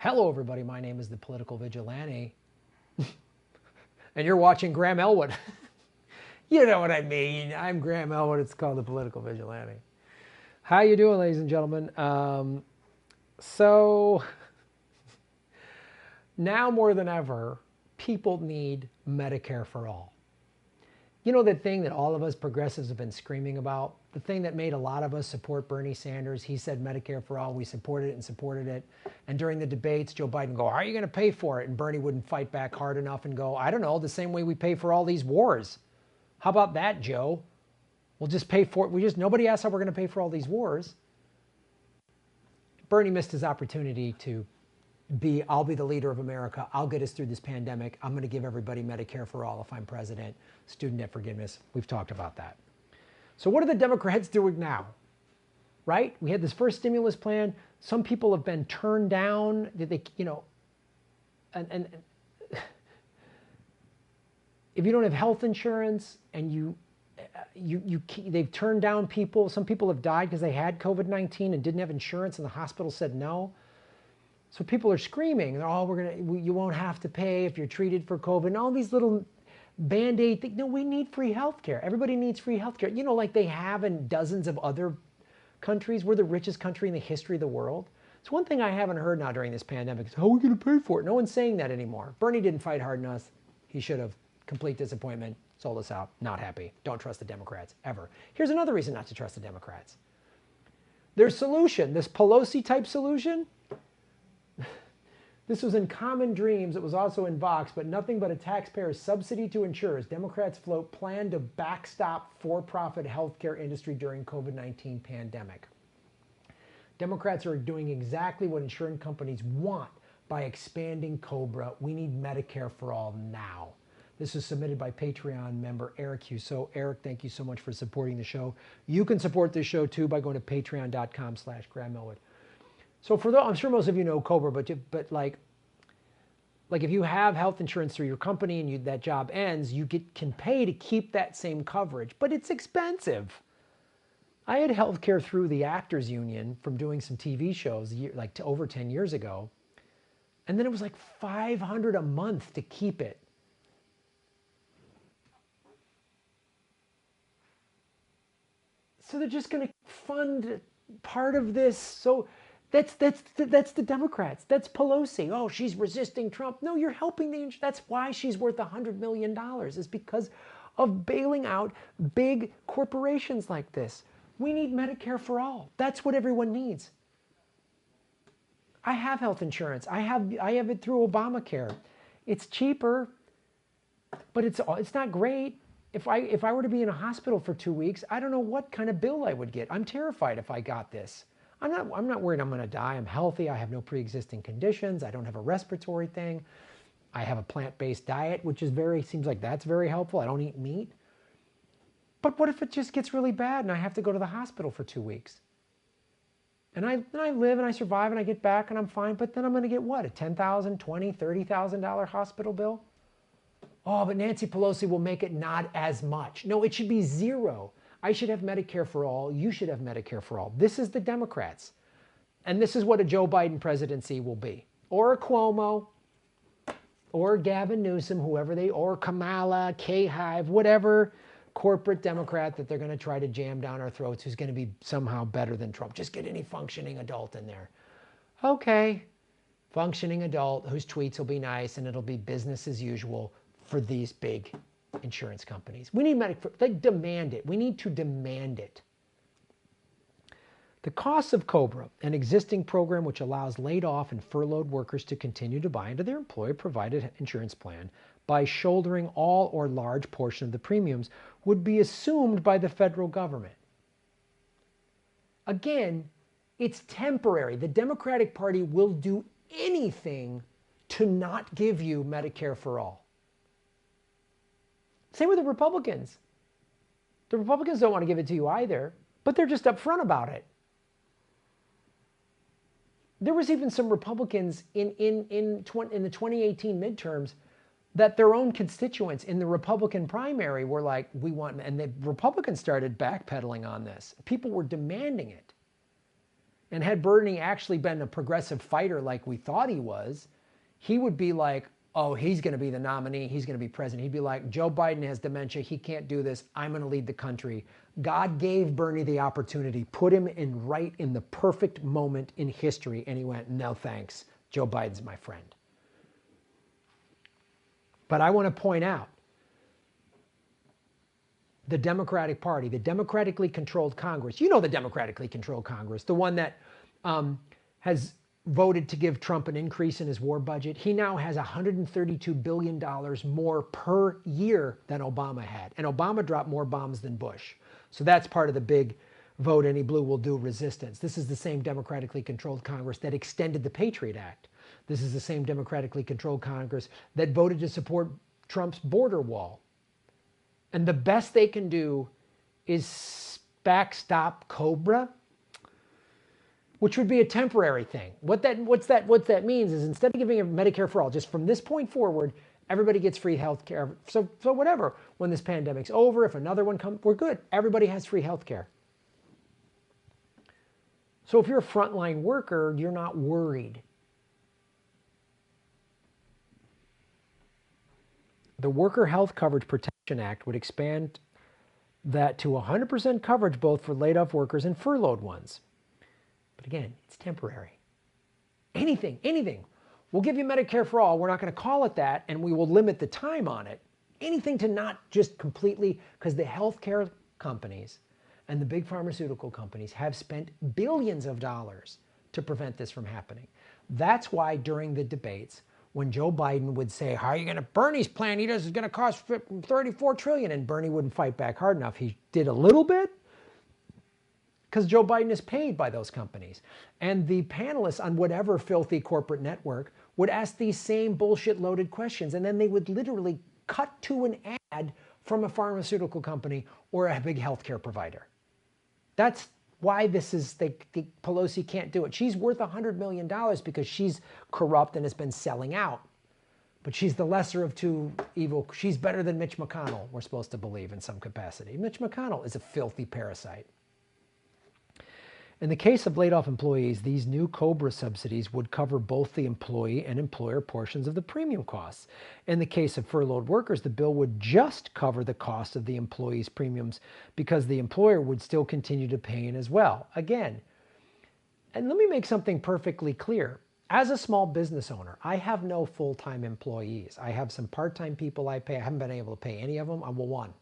Hello, everybody. My name is the Political Vigilante, and you're watching Graham Elwood. You know what I mean. I'm Graham Elwood. It's called the Political Vigilante. How you doing, ladies and gentlemen? So now more than ever, people need Medicare for all. You know, the thing that all of us progressives have been screaming about, the thing that made a lot of us support Bernie Sanders. He said Medicare for all. We supported it and supported it. And during the debates, Joe Biden go, how are you going to pay for it? And Bernie wouldn't fight back hard enough and go, I don't know, the same way we pay for all these wars. How about that, Joe? We'll just pay for it. Nobody asked how we're going to pay for all these wars. Bernie missed his opportunity to I'll be the leader of America. I'll get us through this pandemic. I'm going to give everybody Medicare for all if I'm president. Student debt forgiveness. We've talked about that. So what are the Democrats doing now? Right? We had this first stimulus plan. Some people have been turned down. And if you don't have health insurance and they've turned down people. Some people have died because they had COVID-19 and didn't have insurance, and the hospital said no. So people are screaming, oh, you won't have to pay if you're treated for COVID, and all these little Band-Aid things. No, we need free healthcare. Everybody needs free healthcare. You know, like they have in dozens of other countries. We're the richest country in the history of the world. It's one thing I haven't heard now during this pandemic is, how are we going to pay for it? No one's saying that anymore. Bernie didn't fight hard enough. He should have. Complete disappointment. Sold us out. Not happy. Don't trust the Democrats, ever. Here's another reason not to trust the Democrats. Their solution, this Pelosi-type solution, this was in Common Dreams. It was also in Vox, but nothing but a taxpayer's subsidy to insurers. Democrats float plan to backstop for-profit healthcare industry during COVID-19 pandemic. Democrats are doing exactly what insurance companies want by expanding COBRA. We need Medicare for all now. This was submitted by Patreon member Eric Hughes. So Eric, thank you so much for supporting the show. You can support this show too by going to patreon.com/Graham Elwood. So I'm sure most of you know COBRA, but like if you have health insurance through your company and that job ends, you can pay to keep that same coverage, but it's expensive. I had health care through the Actors Union from doing some TV shows over 10 years ago. And then it was like $500 a month to keep it. So they're just going to fund part of this. So that's the Democrats. That's Pelosi. Oh, she's resisting Trump. No, you're helping that's why she's worth $100 million, is because of bailing out big corporations like this. We need Medicare for all. That's what everyone needs. I have health insurance. I have it through Obamacare. It's cheaper, but it's not great. If I were to be in a hospital for 2 weeks, I don't know what kind of bill I would get. I'm terrified if I got this. I'm not worried I'm going to die. I'm healthy. I have no pre-existing conditions. I don't have a respiratory thing. I have a plant-based diet, which seems like that's very helpful. I don't eat meat. But what if it just gets really bad and I have to go to the hospital for 2 weeks? And I live and I survive and I get back and I'm fine, but then I'm going to get what? A $10,000, $20,000, $30,000 hospital bill? Oh, but Nancy Pelosi will make it not as much. No, it should be zero. I should have Medicare for all. You should have Medicare for all. This is the Democrats. And this is what a Joe Biden presidency will be. Or a Cuomo, or Gavin Newsom, or Kamala, K-Hive, whatever corporate Democrat that they're going to try to jam down our throats who's going to be somehow better than Trump. Just get any functioning adult in there. Okay, functioning adult whose tweets will be nice and it'll be business as usual for these big insurance companies. We need Medicare. They demand it. We need to demand it. The costs of COBRA, an existing program which allows laid off and furloughed workers to continue to buy into their employer-provided insurance plan by shouldering all or large portion of the premiums, would be assumed by the federal government. Again, it's temporary. The Democratic Party will do anything to not give you Medicare for all. Same with the Republicans. The Republicans don't want to give it to you either, but they're just upfront about it. There was even some Republicans in the 2018 midterms that their own constituents in the Republican primary were like, we want, and the Republicans started backpedaling on this. People were demanding it. And had Bernie actually been a progressive fighter like we thought he was, he would be like, oh, he's going to be the nominee. He's going to be president. He'd be like, Joe Biden has dementia. He can't do this. I'm going to lead the country. God gave Bernie the opportunity, put him right in the perfect moment in history. And he went, no, thanks. Joe Biden's my friend. But I want to point out, the Democratic Party, the democratically controlled Congress, you know the democratically controlled Congress, the one that has voted to give Trump an increase in his war budget. He now has $132 billion more per year than Obama had. And Obama dropped more bombs than Bush. So that's part of the big vote any blue will do resistance. This is the same democratically controlled Congress that extended the Patriot Act. This is the same democratically controlled Congress that voted to support Trump's border wall. And the best they can do is backstop COBRA, which would be a temporary thing. What that means is, instead of giving Medicare for all, just from this point forward, everybody gets free health care. So whatever, when this pandemic's over, if another one comes, we're good. Everybody has free health care. So if you're a frontline worker, you're not worried. The Worker Health Coverage Protection Act would expand that to 100% coverage both for laid-off workers and furloughed ones. But again, it's temporary. Anything. We'll give you Medicare for all. We're not going to call it that, and we will limit the time on it. Anything to not just completely, because the healthcare companies and the big pharmaceutical companies have spent billions of dollars to prevent this from happening. That's why during the debates, when Joe Biden would say, how are you going to, Bernie's plan, is going to cost $34 trillion, and Bernie wouldn't fight back hard enough. He did a little bit, because Joe Biden is paid by those companies. And the panelists on whatever filthy corporate network would ask these same bullshit loaded questions, and then they would literally cut to an ad from a pharmaceutical company or a big healthcare provider. That's why this is, Pelosi can't do it. She's worth $100 million because she's corrupt and has been selling out. But she's the lesser of two evil. She's better than Mitch McConnell, we're supposed to believe in some capacity. Mitch McConnell is a filthy parasite. In the case of laid-off employees, these new COBRA subsidies would cover both the employee and employer portions of the premium costs. In the case of furloughed workers, the bill would just cover the cost of the employee's premiums because the employer would still continue to pay in as well. Again, and let me make something perfectly clear. As a small business owner, I have no full-time employees. I have some part-time people I pay. I haven't been able to pay any of them. I'm one.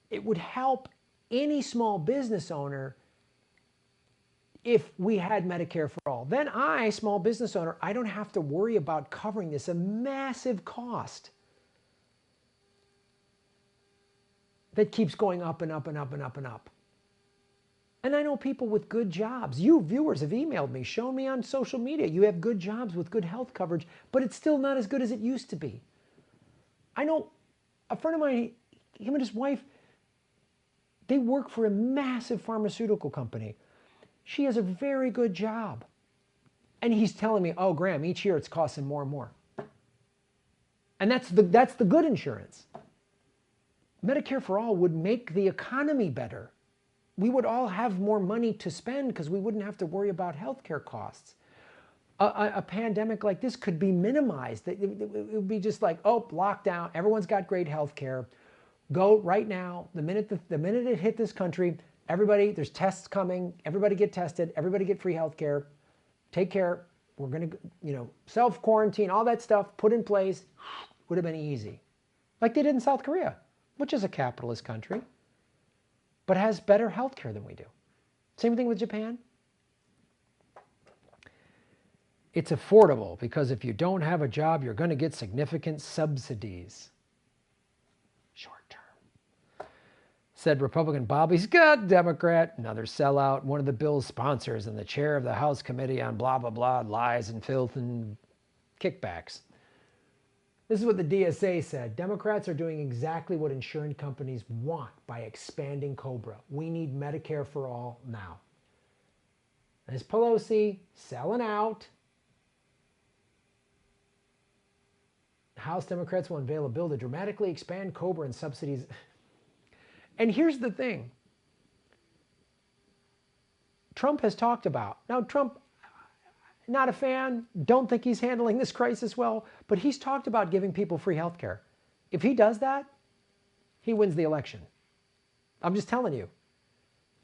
It would help any small business owner if we had Medicare for all. Then I, small business owner, I don't have to worry about covering this, a massive cost that keeps going up and up and up and up and up. And I know people with good jobs. You viewers have emailed me, shown me on social media, you have good jobs with good health coverage, but it's still not as good as it used to be. I know a friend of mine, him and his wife, they work for a massive pharmaceutical company. She has a very good job. And he's telling me, oh, Graham, each year it's costing more and more. And that's the good insurance. Medicare for all would make the economy better. We would all have more money to spend because we wouldn't have to worry about healthcare costs. A pandemic like this could be minimized. It would be just like, oh, lockdown, everyone's got great healthcare. Go right now, the minute it hit this country, everybody, there's tests coming, everybody get tested, everybody get free health care, take care, we're going to, self-quarantine, all that stuff put in place, would have been easy. Like they did in South Korea, which is a capitalist country, but has better health care than we do. Same thing with Japan. It's affordable because if you don't have a job, you're going to get significant subsidies. Said Republican Bobby Scott, Democrat, another sellout, one of the bill's sponsors and the chair of the House Committee on blah, blah, blah, lies and filth and kickbacks. This is what the DSA said. Democrats are doing exactly what insurance companies want by expanding COBRA. We need Medicare for all now. Ms. Pelosi selling out. House Democrats will unveil a bill to dramatically expand COBRA and subsidies. And here's the thing. Trump has talked about, now Trump, not a fan, don't think he's handling this crisis well, but he's talked about giving people free health care. If he does that, he wins the election. I'm just telling you.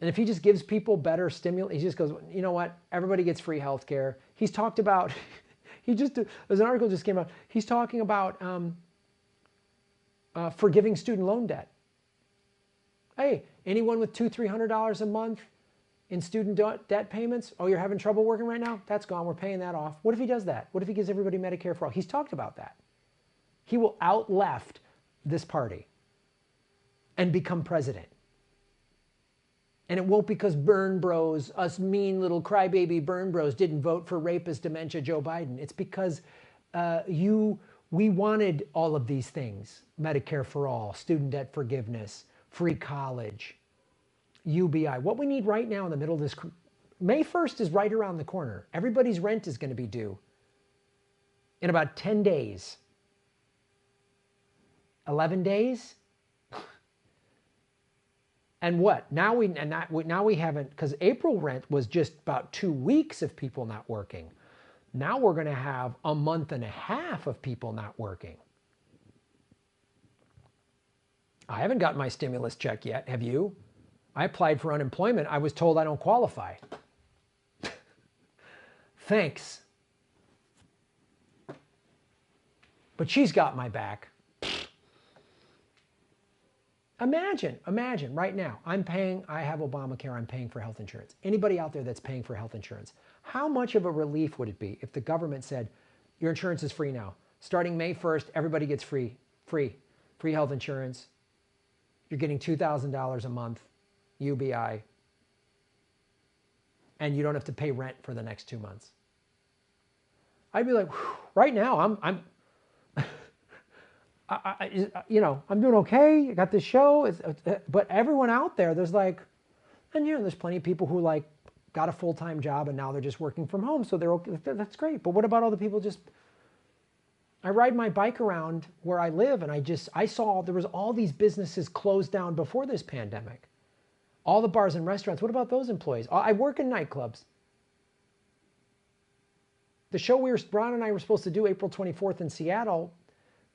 And if he just gives people better stimulus, he just goes, you know what, everybody gets free health care. He's talked about, there's an article just came out, he's talking about forgiving student loan debt. Hey, anyone with $200-300 a month in student debt payments, oh, you're having trouble working right now? That's gone, we're paying that off. What if he does that? What if he gives everybody Medicare for all? He's talked about that. He will out-left this party and become president. And it won't because burn bros, us mean little crybaby burn bros, didn't vote for rapist dementia Joe Biden. It's because we wanted all of these things. Medicare for all, student debt forgiveness, free college, UBI. What we need right now in the middle of this, May 1st is right around the corner. Everybody's rent is going to be due in about 10 days. 11 days? And what? Now we haven't, because April rent was just about 2 weeks of people not working. Now we're going to have a month and a half of people not working. I haven't gotten my stimulus check yet. Have you? I applied for unemployment. I was told I don't qualify. Thanks. But she's got my back. Imagine right now, I have Obamacare, I'm paying for health insurance. Anybody out there that's paying for health insurance, how much of a relief would it be if the government said, your insurance is free now. Starting May 1st, everybody gets free health insurance. You're getting $2,000 a month, UBI, and you don't have to pay rent for the next 2 months. I'd be like, right now, I'm doing okay. I got this show. But everyone out there, there's like, and there's plenty of people who like got a full-time job and now they're just working from home. So they're okay. That's great. But what about all the people I ride my bike around where I live and I saw there was all these businesses closed down before this pandemic. All the bars and restaurants. What about those employees? I work in nightclubs. The show Ron and I were supposed to do April 24th in Seattle,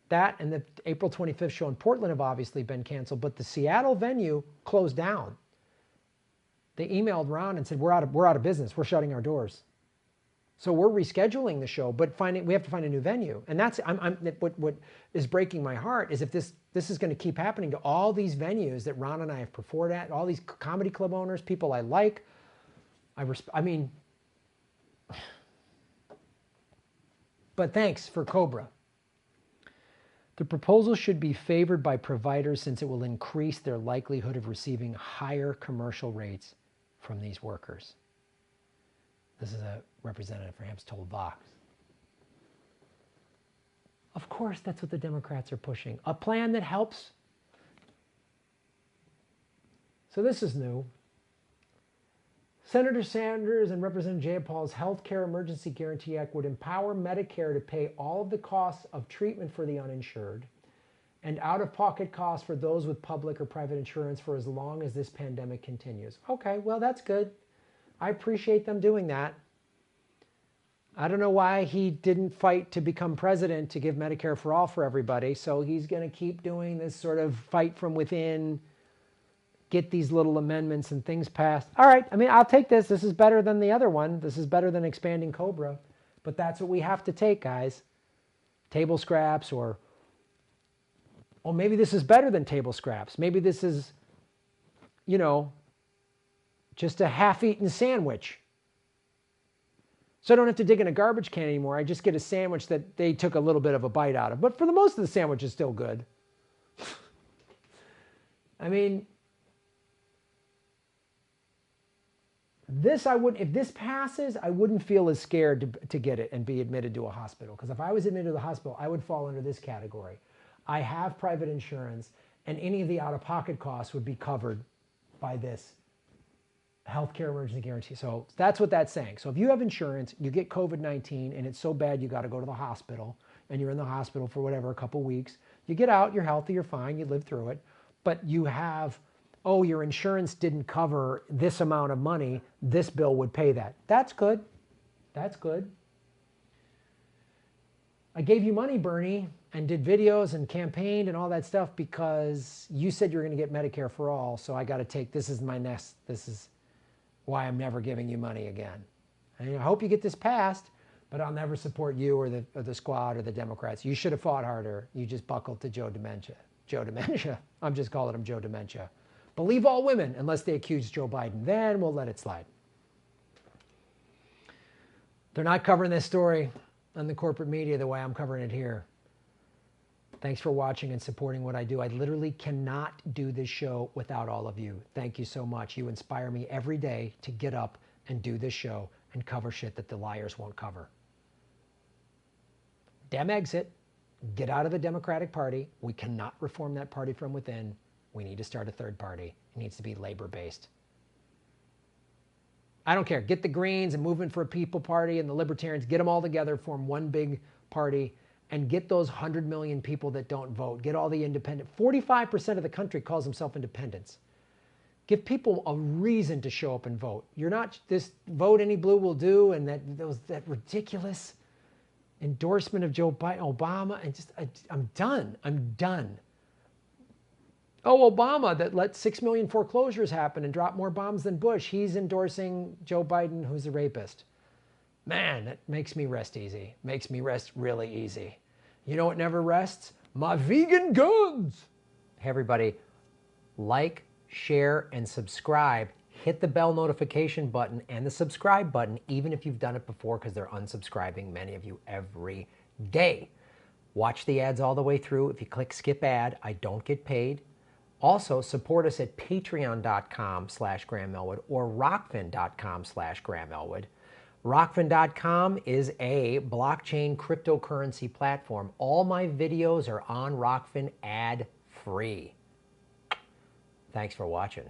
that and the April 25th show in Portland have obviously been canceled, but the Seattle venue closed down. They emailed Ron and said, we're out of business. We're shutting our doors. So we're rescheduling the show, but we have to find a new venue. And that's what is breaking my heart is if this is going to keep happening to all these venues that Ron and I have performed at, all these comedy club owners, people I like. But thanks for COBRA. The proposal should be favored by providers since it will increase their likelihood of receiving higher commercial rates from these workers. This is a representative perhaps told Vox. Of course, that's what the Democrats are pushing. A plan that helps. So this is new. Senator Sanders and Representative Jayapal's Health Care Emergency Guarantee Act would empower Medicare to pay all of the costs of treatment for the uninsured and out-of-pocket costs for those with public or private insurance for as long as this pandemic continues. Okay, well, that's good. I appreciate them doing that. I don't know why he didn't fight to become president to give Medicare for all for everybody, so he's going to keep doing this sort of fight from within, get these little amendments and things passed. All right, I'll take this. This is better than the other one. This is better than expanding COBRA. But that's what we have to take, guys. Table scraps or maybe this is better than table scraps. Maybe this is, just a half-eaten sandwich. So I don't have to dig in a garbage can anymore. I just get a sandwich that they took a little bit of a bite out of. But for the most of the sandwich is still good. If this passes, I wouldn't feel as scared to get it and be admitted to a hospital. Because if I was admitted to the hospital, I would fall under this category. I have private insurance, and any of the out-of-pocket costs would be covered by this healthcare emergency guarantee. So that's what that's saying. So if you have insurance, you get COVID-19, and it's so bad you got to go to the hospital, and you're in the hospital for whatever, a couple weeks. You get out, you're healthy, you're fine, you live through it, but you have oh, your insurance didn't cover this amount of money, this bill would pay that. That's good. That's good. I gave you money, Bernie, and did videos and campaigned and all that stuff because you said you were going to get Medicare for all. So I got to take, this is my nest. This is why I'm never giving you money again. And I hope you get this passed, but I'll never support you or the squad or the Democrats. You should have fought harder. You just buckled to Joe Dementia. Joe Dementia. I'm just calling him Joe Dementia. Believe all women unless they accuse Joe Biden. Then we'll let it slide. They're not covering this story on the corporate media the way I'm covering it here. Thanks for watching and supporting what I do. I literally cannot do this show without all of you. Thank you so much. You inspire me every day to get up and do this show and cover shit that the liars won't cover. Dem exit. Get out of the Democratic Party. We cannot reform that party from within. We need to start a third party. It needs to be labor-based. I don't care. Get the Greens and Movement for a People Party and the Libertarians. Get them all together, form one big party, and get those 100 million people that don't vote. Get all the independent. 45% of the country calls themselves independents. Give people a reason to show up and vote. You're not this vote any blue will do and that ridiculous endorsement of Joe Biden, Obama, and just I'm done. I'm done. Oh, Obama that let 6 million foreclosures happen and drop more bombs than Bush. He's endorsing Joe Biden, who's a rapist. Man, that makes me rest easy. Makes me rest really easy. You know what never rests? My vegan guns. Hey, everybody, like, share, and subscribe. Hit the bell notification button and the subscribe button, even if you've done it before, because they're unsubscribing, many of you, every day. Watch the ads all the way through. If you click skip ad, I don't get paid. Also, support us at patreon.com/Graham Elwood or rockfin.com/Graham Elwood. Rockfin.com is a blockchain cryptocurrency platform. All my videos are on Rockfin ad-free. Thanks for watching.